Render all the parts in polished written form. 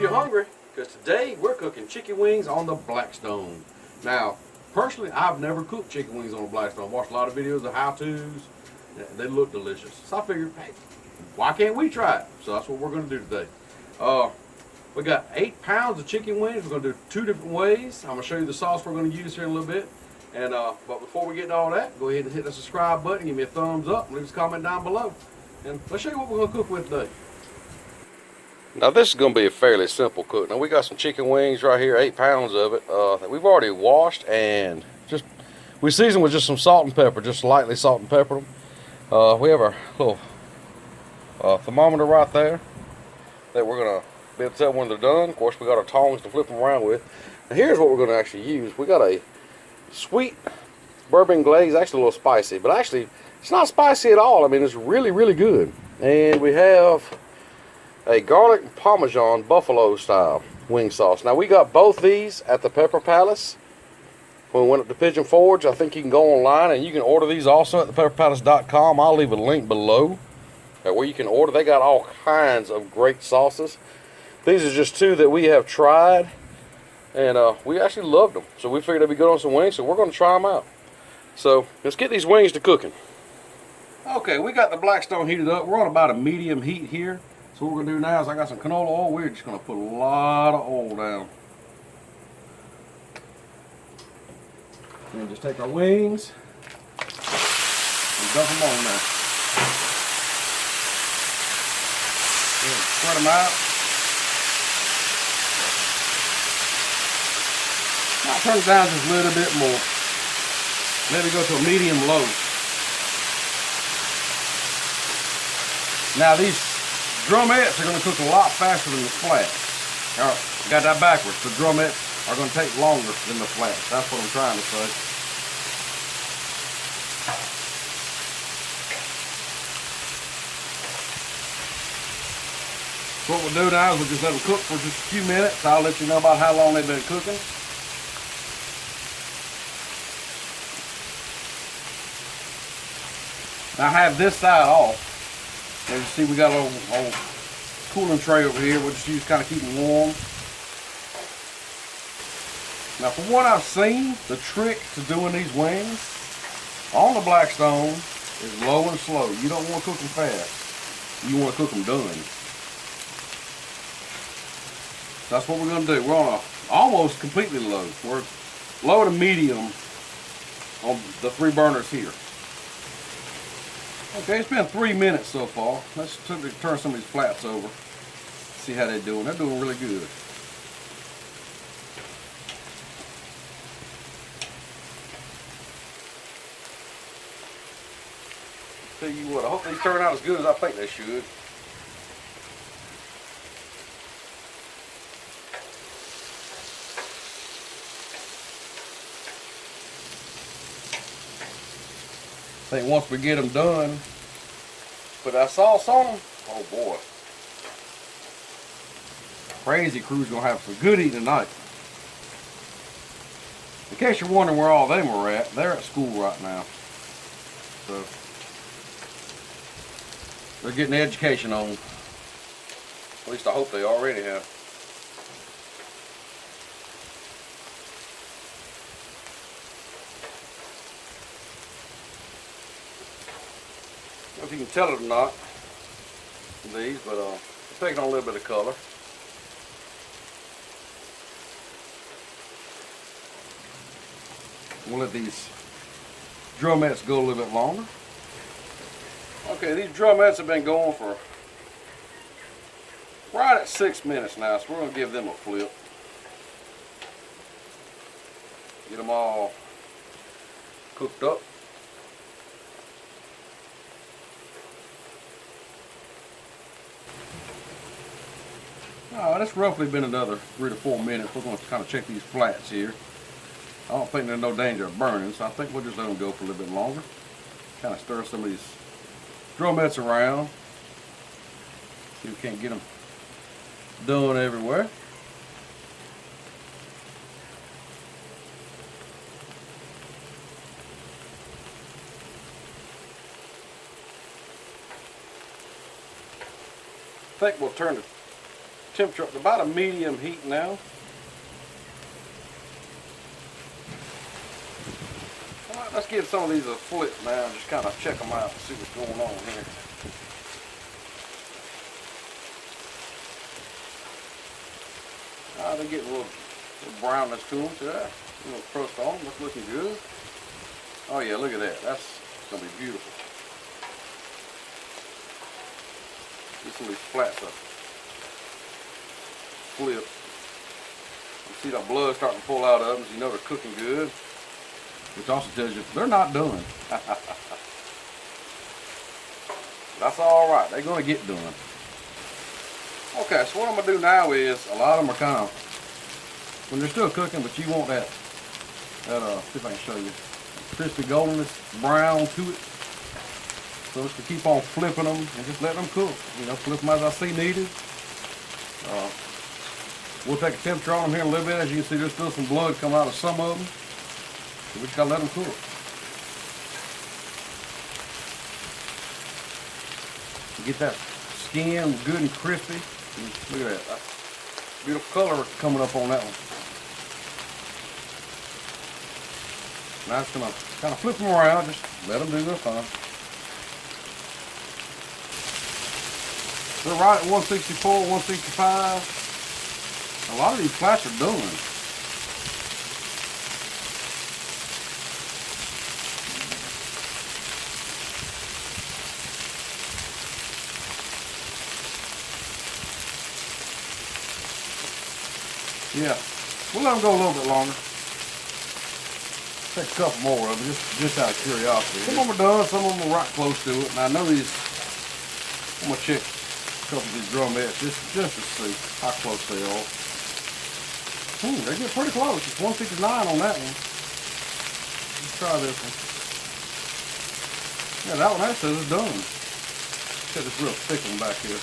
you're hungry, because today we're cooking chicken wings on the Blackstone. Now, personally, I've never cooked chicken wings on a Blackstone. I've watched a lot of videos of how-tos. They look delicious. So I figured, hey, why can't we try it? So that's what we're going to do today. We got 8 pounds of chicken wings. We're going to do 2 different ways. I'm going to show you the sauce we're going to use here in a little bit. And but before we get to all that, go ahead and hit the subscribe button, give me a thumbs up, leave us a comment down below. And let's show you what we're going to cook with today. Now this is going to be a fairly simple cook. Now we got some chicken wings right here, 8 pounds of it, that we've already washed and we seasoned with just some salt and pepper, just lightly salt and pepper them. We have our little thermometer right there that we're going to be able to tell when they're done. Of course, we got our tongs to flip them around with. Now here's what we're going to actually use. We got a sweet bourbon glaze, actually a little spicy, but actually it's not spicy at all. I mean, it's really, really good. And we have a garlic and parmesan buffalo style wing sauce. Now we got both these at the Pepper Palace when we went up to Pigeon Forge. I think you can go online and you can order these also at thepepperpalace.com. I'll leave a link below where you can order. They got all kinds of great sauces. These are just 2 that we have tried and we actually loved them, so we figured they'd be good on some wings, so we're going to try them out. So let's get these wings to cooking. Okay, we got the Blackstone heated up. We're on about a medium heat here. So what we're going to do now is I got some canola oil. We're just going to put a lot of oil down. And just take our wings and dump them on there. And spread them out. Now turn it down just a little bit more. Let it go to a medium low. Now these drumettes are going to cook a lot faster than the flats. Alright, got that backwards. The drumettes are going to take longer than the flats. That's what I'm trying to say. So what we'll do now is we'll just let them cook for just a few minutes. I'll let you know about how long they've been cooking. Now I have this side off. As you see, we got a little cooling tray over here. We'll just use kind of keep them warm. Now from what I've seen, the trick to doing these wings on the Blackstone is low and slow. You don't want to cook them fast. You want to cook them done. That's what we're going to do. We're on a almost completely low. We're low to medium on the 3 burners here. Okay, it's been 3 minutes so far. Let's turn some of these flats over. See how they're doing. They're doing really good. Tell you what, I hope they turn out as good as I think they should. I think once we get them done, put that sauce on them, oh boy. Crazy Crew's gonna have some good eating tonight. In case you're wondering where all them are at, they're at school right now. So they're getting the education on. At least I hope they already have. I don't know if you can tell it or not, these, but it's taking on a little bit of color. We'll let these drumettes go a little bit longer. Okay, these drumettes have been going for right at 6 minutes now, so we're going to give them a flip. Get them all cooked up. Oh, that's roughly been another 3 to 4 minutes. We're going to kind of check these flats here. I don't think there's no danger of burning, so I think we'll just let them go for a little bit longer. Kind of stir some of these drumettes around. See if we can't get them done everywhere. I think we'll turn the temperature up to about a medium heat now. Alright, let's give some of these a flip now and just kind of check them out and see what's going on here. They're getting a little brownness to them. See that? A little crust on them. That's looking good. Oh yeah, look at that. That's going to be beautiful. Get some of these flats up. Flip. You see that blood starting to pull out of them, so you know they're cooking good. Which also tells you they're not done. That's alright. They're going to get done. Okay, so what I'm going to do now is, a lot of them are kind of, when they're still cooking, but you want that see if I can show you, crispy goldenness, brown to it. So just to keep on flipping them and just let them cook. You know, flip them as I see needed. We'll take a temperature on them here in a little bit. As you can see, there's still some blood coming out of some of them. So we just gotta let them cook. Get that skin good and crispy. Look at that. That's beautiful color coming up on that one. Now it's gonna kind of flip them around. Just let them do their thing. They're right at 164, 165. A lot of these flats are done. Yeah, we'll let them go a little bit longer. Take a couple more of them, just out of curiosity. Some of them are done, some of them are right close to it. And I know these, I'm gonna check a couple of these drumettes just to see how close they are. They get pretty close. It's 169 on that one. Let's try this one. Yeah, that one actually is done. Got this real thick one back here.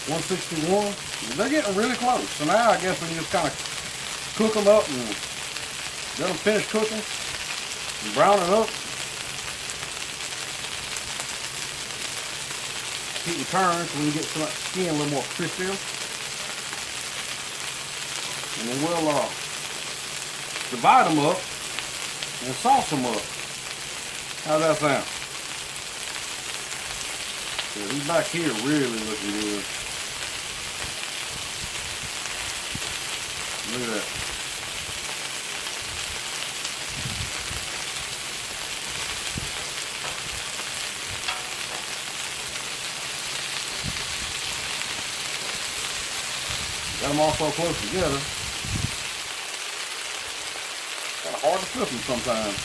$161. They're getting really close. So now I guess we can just kind of cook them up and let them finish cooking and brown it up. Heat and turn so we can get some of that skin a little more crispier. And then we'll divide them up and sauce them up. How's that sound? Yeah, these back here really looking good. Look at that. Got them all so close together. Kind of hard to flip them sometimes.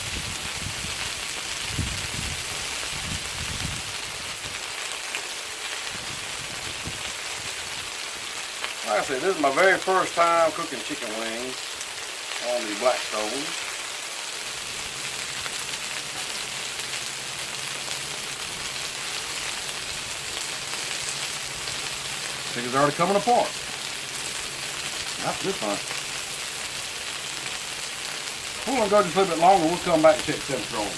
Like I said, this is my very first time cooking chicken wings on the Blackstone. Chicken's already coming apart. That's good fun. We're going to go just a little bit longer. We'll come back and check temperature on them.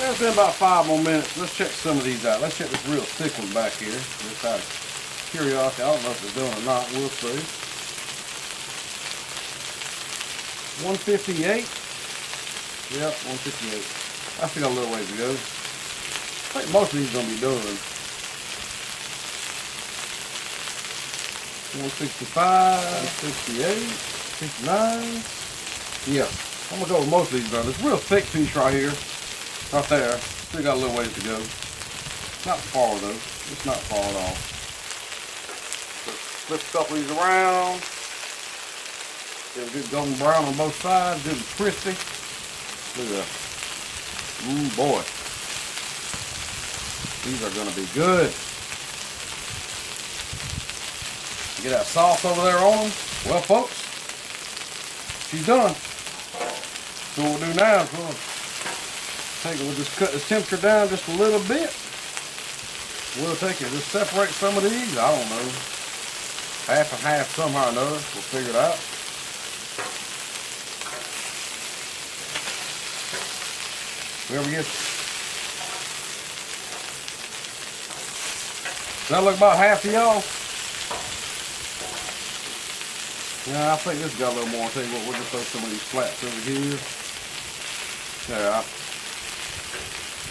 There's been about 5 more minutes. Let's check some of these out. Let's check this real thick one back here. Just out of curiosity. I don't know if it's doing or not. We'll see. 158. Yep, 158. I still got a little ways to go. I think most of these are going to be done. 165, 168, 69. Yeah, I'm going to go with most of these done. This real thick piece right here. Right there. Still got a little ways to go. Not far though. It's not far at all. Flip a couple of these around. Get a good golden brown on both sides. Good and crispy. Look at that. Boy. These are going to be good. Get that sauce over there on them. Well, folks, she's done. So what we'll do now is we'll just cut this temperature down just a little bit. We'll take it, just separate some of these. I don't know, half and half somehow or another. We'll figure it out. Whoever gets Does that look about half to y'all? Yeah, I think this got a little more. I'll tell you what, we'll just throw some of these flats over here. Yeah,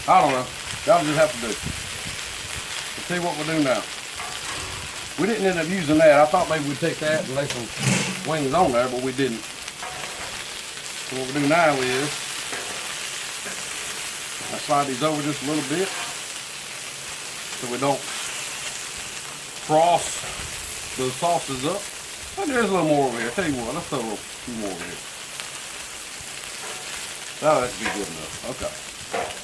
I don't know. Y'all just have to do it. Let's see what we'll do now. We didn't end up using that. I thought maybe we'd take that and lay some wings on there, but we didn't. So what we'll do now is I slide these over just a little bit so we don't cross those sauces up. And there's a little more over here. Tell you what, let's throw a few more over here. Oh, that should be good enough. Okay.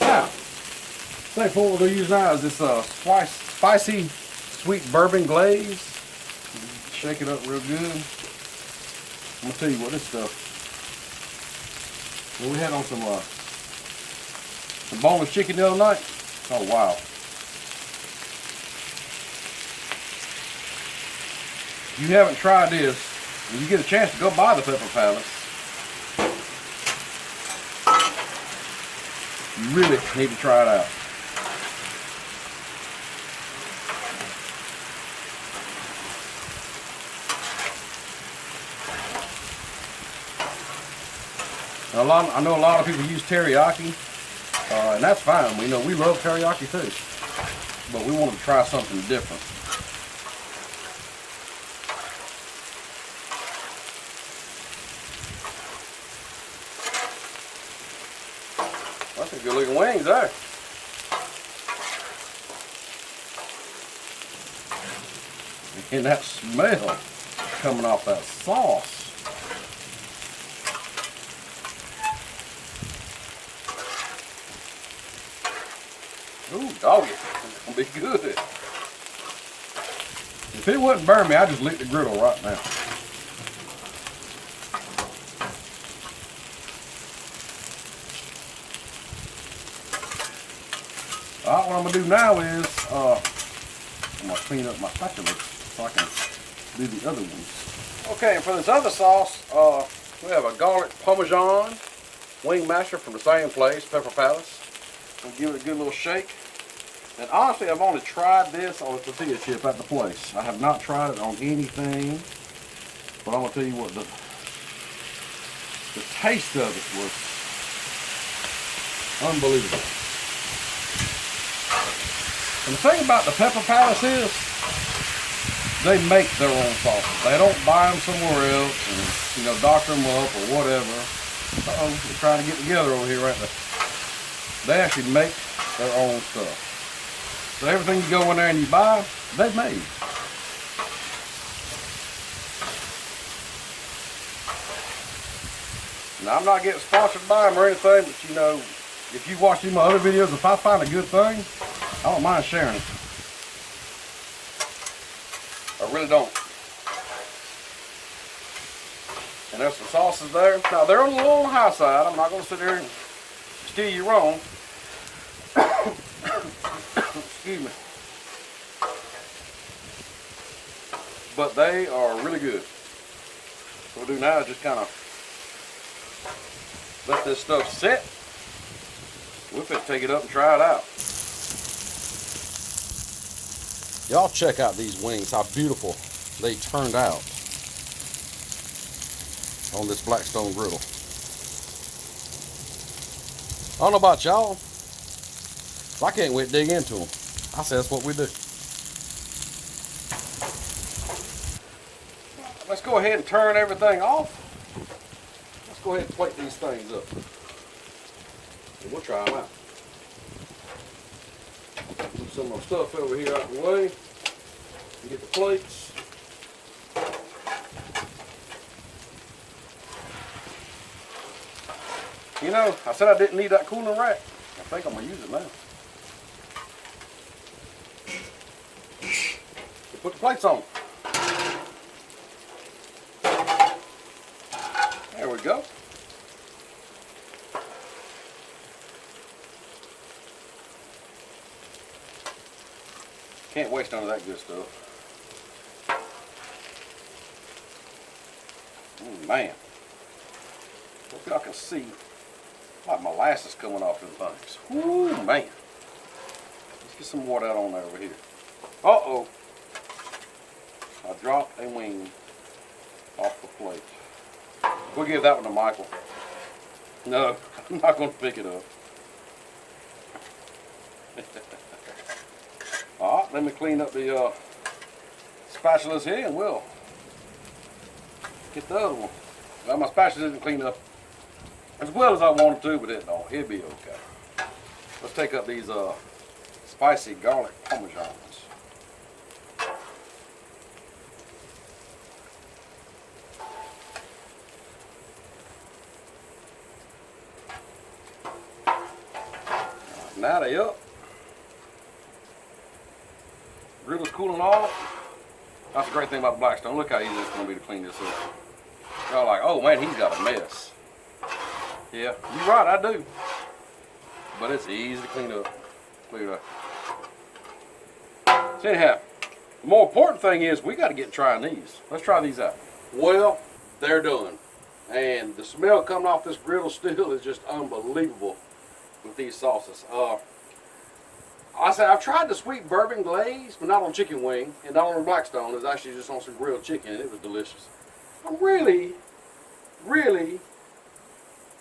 Now, I think what we're going to use now is this spicy sweet bourbon glaze. Shake it up real good. I'm going to tell you what, this stuff. Well, we had on some boneless chicken the other night. Oh, wow. If you haven't tried this, when you get a chance to go buy the Pepper Palace, you really need to try it out. Now, I know a lot of people use teriyaki, and that's fine. We love teriyaki too, but we wanted to try something different. That's some good looking wings there. And that smell coming off that sauce. Ooh, doggy. It's gonna be good. If it wouldn't burn me, I'd just lick the griddle right now. Alright, what I'm going to do now is, I'm going to clean up my spatula so I can do the other ones. Okay, and for this other sauce, we have a garlic parmesan wing masher from the same place, Pepper Palace. We'll give it a good little shake. And honestly, I've only tried this on a tortilla chip at the place. I have not tried it on anything, but I'm going to tell you what, the taste of it was unbelievable. And the thing about the Pepper Palace is, they make their own sauces. They don't buy them somewhere else and, doctor them up or whatever. Uh-oh, we're trying to get together over here right now. They actually make their own stuff. So everything you go in there and you buy, they made. Now, I'm not getting sponsored by them or anything, but if you watch my other videos, if I find a good thing, I don't mind sharing it. I really don't. And there's some sauces there. Now, they're a little on the high side. I'm not going to sit there and steer you wrong. Excuse me. But they are really good. What we'll do now is just kind of let this stuff sit. We'll just take it up and try it out. Y'all check out these wings, how beautiful they turned out on this Blackstone griddle. I don't know about y'all, but I can't wait to dig into them. I say that's what we do. Let's go ahead and turn everything off. Let's go ahead and plate these things up. And we'll try them out. Move some of my stuff over here out of the way. And get the plates. I said I didn't need that cooling rack. I think I'm going to use it now. Put the plates on. There we go. Can't waste none of that good stuff. Man. Hope y'all can see like molasses coming off them things. Ooh, man. Let's get some water out on there over here. Uh-oh. I dropped a wing off the plate. We'll give that one to Michael. No, I'm not going to pick it up. Alright, let me clean up the spatulas here and we'll get the other one. Well, my spatula isn't cleaned up as well as I wanted to, but it'll be okay. Let's take up these spicy garlic parmesans. Now they up. Griddle's cooling off. That's the great thing about the Blackstone. Look how easy it's going to be to clean this up. Y'all like, oh man, he's got a mess. Yeah, you're right, I do. But it's easy to clean up. Look at that. So anyhow, the more important thing is we got to get trying these. Let's try these out. Well, they're done. And the smell coming off this griddle still is just unbelievable with these sauces. I say I've tried the sweet bourbon glaze, but not on chicken wing, and not on the Blackstone. It was actually just on some grilled chicken, and it was delicious. I'm really, really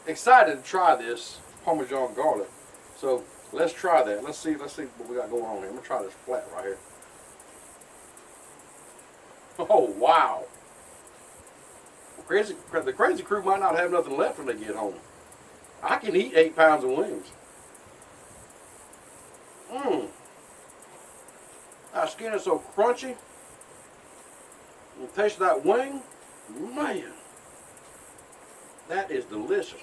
excited to try this Parmesan garlic. So let's try that. Let's see what we got going on here. I'm gonna try this flat right here. Oh wow! The crazy crew might not have nothing left when they get home. I can eat 8 pounds of wings. That skin is so crunchy. The taste of that wing, man, that is delicious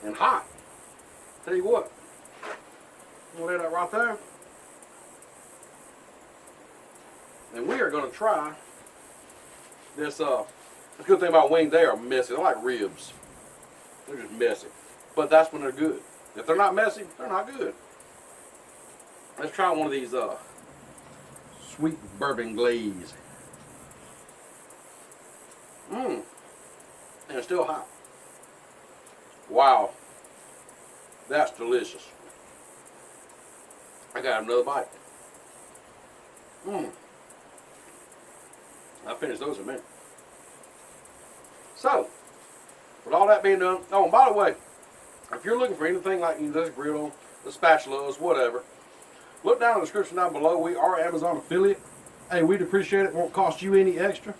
and hot. Tell you what, I'm gonna lay that right there, and we are gonna try this. The good thing about wings, they are messy. They're like ribs. They're just messy, but that's when they're good. If they're not messy, they're not good. Let's try one of these sweet bourbon glaze. And it's still hot. Wow. That's delicious. I got another bite. I finished those in a minute. So, with all that being done, oh, and by the way, if you're looking for anything like this griddle, the spatulas, whatever, look down in the description down below. We are Amazon affiliate. Hey, we'd appreciate it. It won't cost you any extra,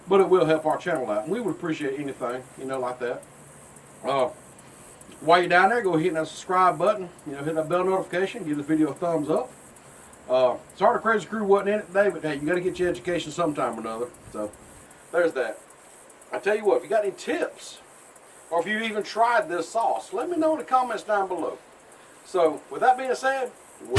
but it will help our channel out. And we would appreciate anything, like that. While you're down there, go hit that subscribe button. Hit that bell notification. Give this video a thumbs up. Sorry the crazy crew wasn't in it today, but hey, you got to get your education sometime or another. So there's that. I tell you what, if you got any tips, or if you even tried this sauce, let me know in the comments down below. So with that being said, we'll